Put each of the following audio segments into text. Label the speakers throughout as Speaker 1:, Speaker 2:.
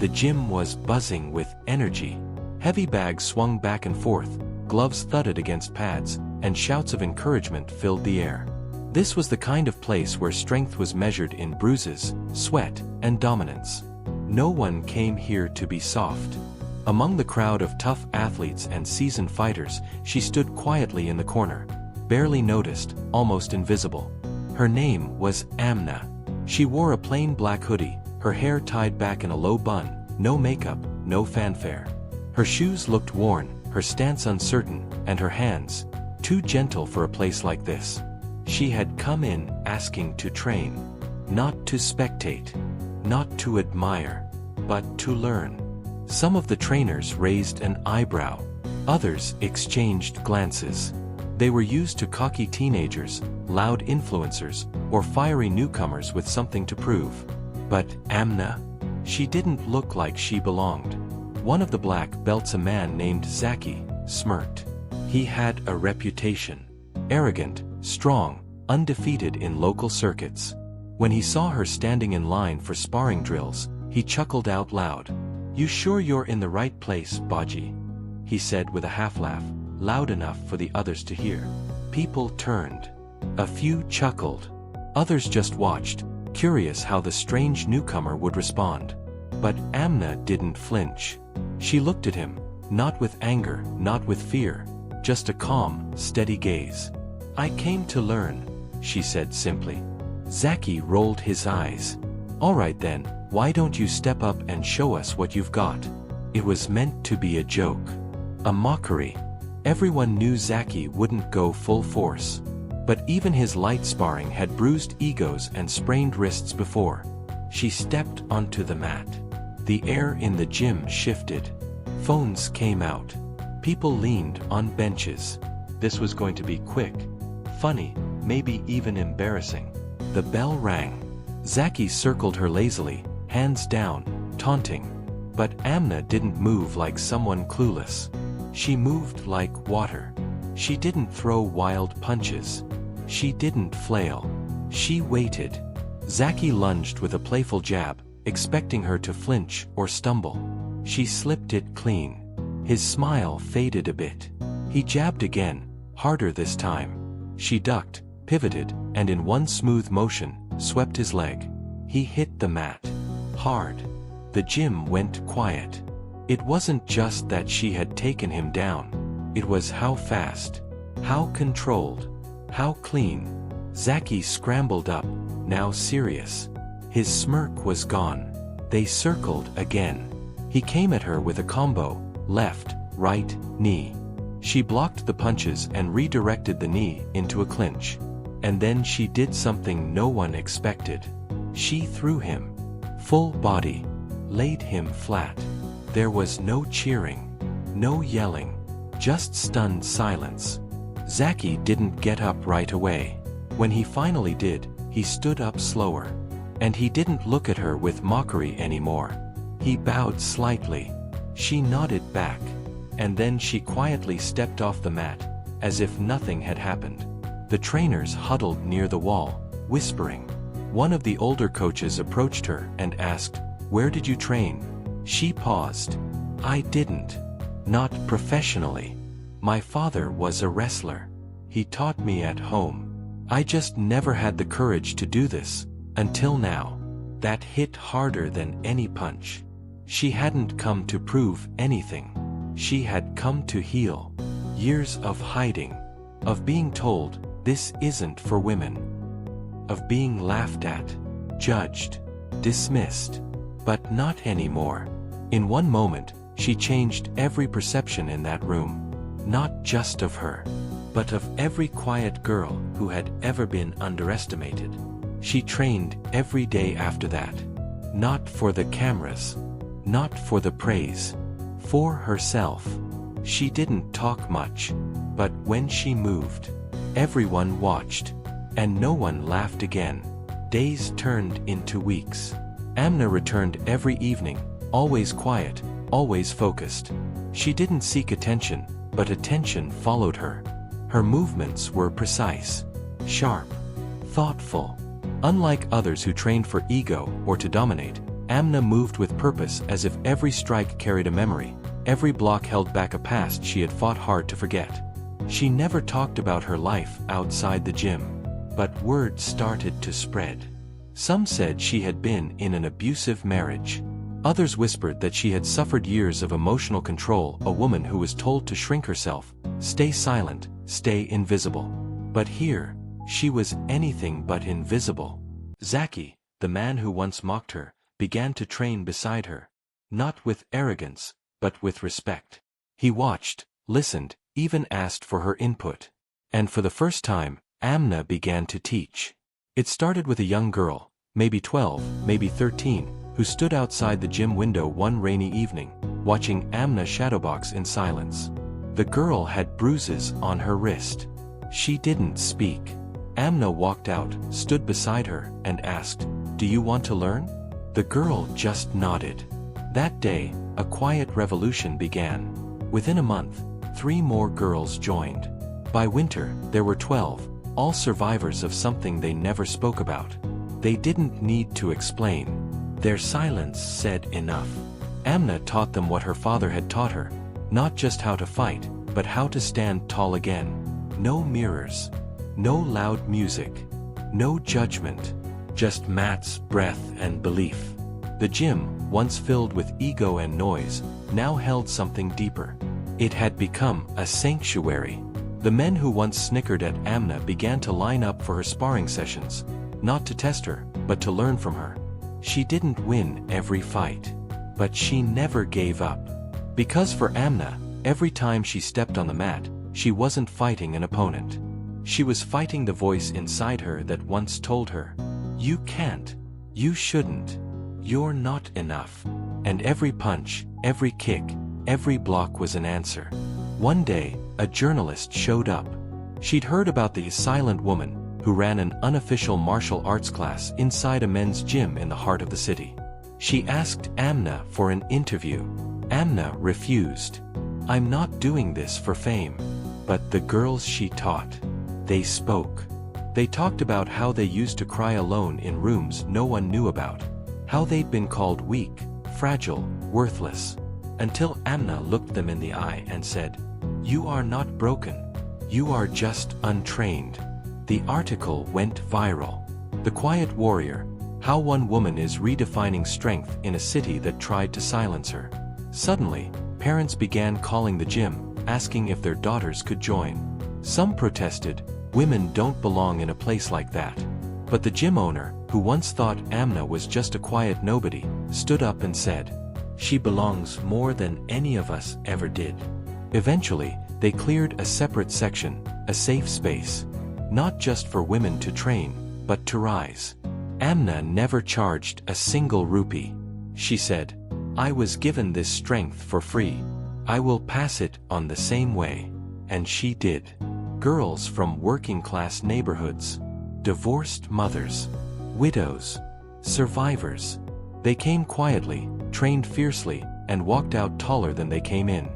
Speaker 1: The gym was buzzing with energy. Heavy bags swung back and forth, gloves thudded against pads, and shouts of encouragement filled the air. This was the kind of place where strength was measured in bruises, sweat, and dominance. No one came here to be soft. Among the crowd of tough athletes and seasoned fighters, she stood quietly in the corner, barely noticed, almost invisible. Her name was Amna. She wore a plain black hoodie, her hair tied back in a low bun, no makeup, no fanfare. Her shoes looked worn, her stance uncertain, and her hands, too gentle for a place like this. She had come in asking to train, not to spectate, not to admire, but to learn. Some of the trainers raised an eyebrow. Others exchanged glances. They were used to cocky teenagers, loud influencers, or fiery newcomers with something to prove. But Amna? She didn't look like she belonged. One of the black belts, a man named Zaki, smirked. He had a reputation. Arrogant, strong, undefeated in local circuits. When he saw her standing in line for sparring drills, he chuckled out loud. "You sure you're in the right place, Baji?" he said with a half-laugh, loud enough for the others to hear. People turned. A few chuckled. Others just watched, curious how the strange newcomer would respond. But Amna didn't flinch. She looked at him, not with anger, not with fear, just a calm, steady gaze. "I came to learn," she said simply. Zaki rolled his eyes. "All right then, why don't you step up and show us what you've got?" It was meant to be a joke. A mockery. Everyone knew Zaki wouldn't go full force. But even his light sparring had bruised egos and sprained wrists before. She stepped onto the mat. The air in the gym shifted. Phones came out. People leaned on benches. This was going to be quick, funny, maybe even embarrassing. The bell rang. Zaki circled her lazily, hands down, taunting. But Amna didn't move like someone clueless. She moved like water. She didn't throw wild punches. She didn't flail. She waited. Zaki lunged with a playful jab, expecting her to flinch or stumble. She slipped it clean. His smile faded a bit. He jabbed again, harder this time. She ducked, pivoted, and in one smooth motion, swept his leg. He hit the mat. Hard. The gym went quiet. It wasn't just that she had taken him down. It was how fast, how controlled, how clean. Zaki scrambled up, now serious. His smirk was gone. They circled again. He came at her with a combo, left, right, knee. She blocked the punches and redirected the knee into a clinch. And then she did something no one expected. She threw him. Full body. Laid him flat. There was no cheering. No yelling. Just stunned silence. Zaki didn't get up right away. When he finally did, he stood up slower. And he didn't look at her with mockery anymore. He bowed slightly. She nodded back. And then she quietly stepped off the mat, as if nothing had happened. The trainers huddled near the wall, whispering. One of the older coaches approached her and asked, "Where did you train?" She paused. "I didn't. Not professionally. My father was a wrestler. He taught me at home. I just never had the courage to do this, until now." That hit harder than any punch. She hadn't come to prove anything. She had come to heal. Years of hiding. Of being told, this isn't for women. Of being laughed at, judged, dismissed. But not anymore. In one moment, she changed every perception in that room. Not just of her, but of every quiet girl who had ever been underestimated. She trained every day after that. Not for the cameras. Not for the praise. For herself. She didn't talk much. But when she moved, everyone watched. And no one laughed again. Days turned into weeks. Amna returned every evening, always quiet, always focused. She didn't seek attention, but attention followed her. Her movements were precise, sharp, thoughtful. Unlike others who trained for ego or to dominate, Amna moved with purpose as if every strike carried a memory, every block held back a past she had fought hard to forget. She never talked about her life outside the gym. But word started to spread. Some said she had been in an abusive marriage. Others whispered that she had suffered years of emotional control, a woman who was told to shrink herself, stay silent, stay invisible. But here, she was anything but invisible. Zaki, the man who once mocked her, began to train beside her. Not with arrogance, but with respect. He watched, listened, even asked for her input. And for the first time, Amna began to teach. It started with a young girl, maybe 12, maybe 13, who stood outside the gym window one rainy evening, watching Amna shadowbox in silence. The girl had bruises on her wrist. She didn't speak. Amna walked out, stood beside her, and asked, "Do you want to learn?" The girl just nodded. That day, a quiet revolution began. Within a month, 3 more girls joined. By winter, there were 12, all survivors of something they never spoke about. They didn't need to explain. Their silence said enough. Amna taught them what her father had taught her, not just how to fight, but how to stand tall again. No mirrors. No loud music. No judgment. Just mats, breath, and belief. The gym, once filled with ego and noise, now held something deeper. It had become a sanctuary. The men who once snickered at Amna began to line up for her sparring sessions, not to test her, but to learn from her. She didn't win every fight, but she never gave up. Because for Amna, every time she stepped on the mat, she wasn't fighting an opponent. She was fighting the voice inside her that once told her, "You can't, you shouldn't, you're not enough." And every punch, every kick, every block was an answer. One day, a journalist showed up. She'd heard about the silent woman who ran an unofficial martial arts class inside a men's gym in the heart of the city. She asked Amna for an interview. Amna refused. "I'm not doing this for fame." But the girls she taught, they spoke. They talked about how they used to cry alone in rooms no one knew about. How they'd been called weak, fragile, worthless. Until Amna looked them in the eye and said, "You are not broken. You are just untrained." The article went viral. The Quiet Warrior, how one woman is redefining strength in a city that tried to silence her. Suddenly, parents began calling the gym, asking if their daughters could join. Some protested, "Women don't belong in a place like that." But the gym owner, who once thought Amna was just a quiet nobody, stood up and said, "She belongs more than any of us ever did." Eventually, they cleared a separate section, a safe space. Not just for women to train, but to rise. Amna never charged a single rupee. She said, "I was given this strength for free. I will pass it on the same way." And she did. Girls from working-class neighborhoods, divorced mothers, widows, survivors. They came quietly, trained fiercely, and walked out taller than they came in.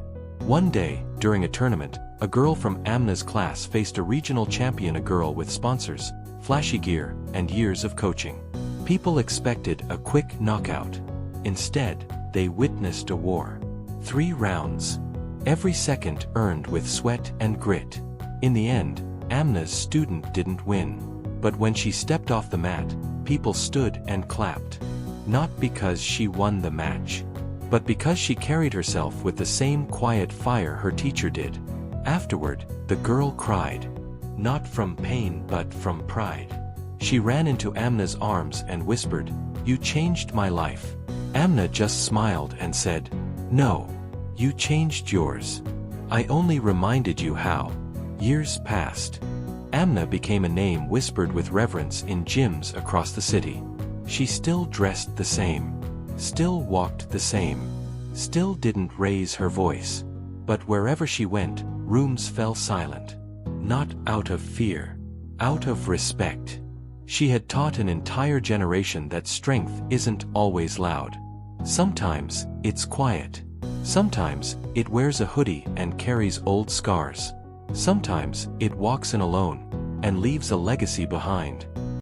Speaker 1: One day, during a tournament, a girl from Amna's class faced a regional champion, a girl with sponsors, flashy gear, and years of coaching. People expected a quick knockout. Instead, they witnessed a war. 3 rounds. Every second earned with sweat and grit. In the end, Amna's student didn't win. But when she stepped off the mat, people stood and clapped. Not because she won the match, but because she carried herself with the same quiet fire her teacher did. Afterward, the girl cried. Not from pain but from pride. She ran into Amna's arms and whispered, "You changed my life." Amna just smiled and said, "No, you changed yours. I only reminded you how." Years passed. Amna became a name whispered with reverence in gyms across the city. She still dressed the same, still walked the same, still didn't raise her voice. But wherever she went, rooms fell silent. Not out of fear, out of respect. She had taught an entire generation that strength isn't always loud. Sometimes, it's quiet. Sometimes, it wears a hoodie and carries old scars. Sometimes, it walks in alone and leaves a legacy behind.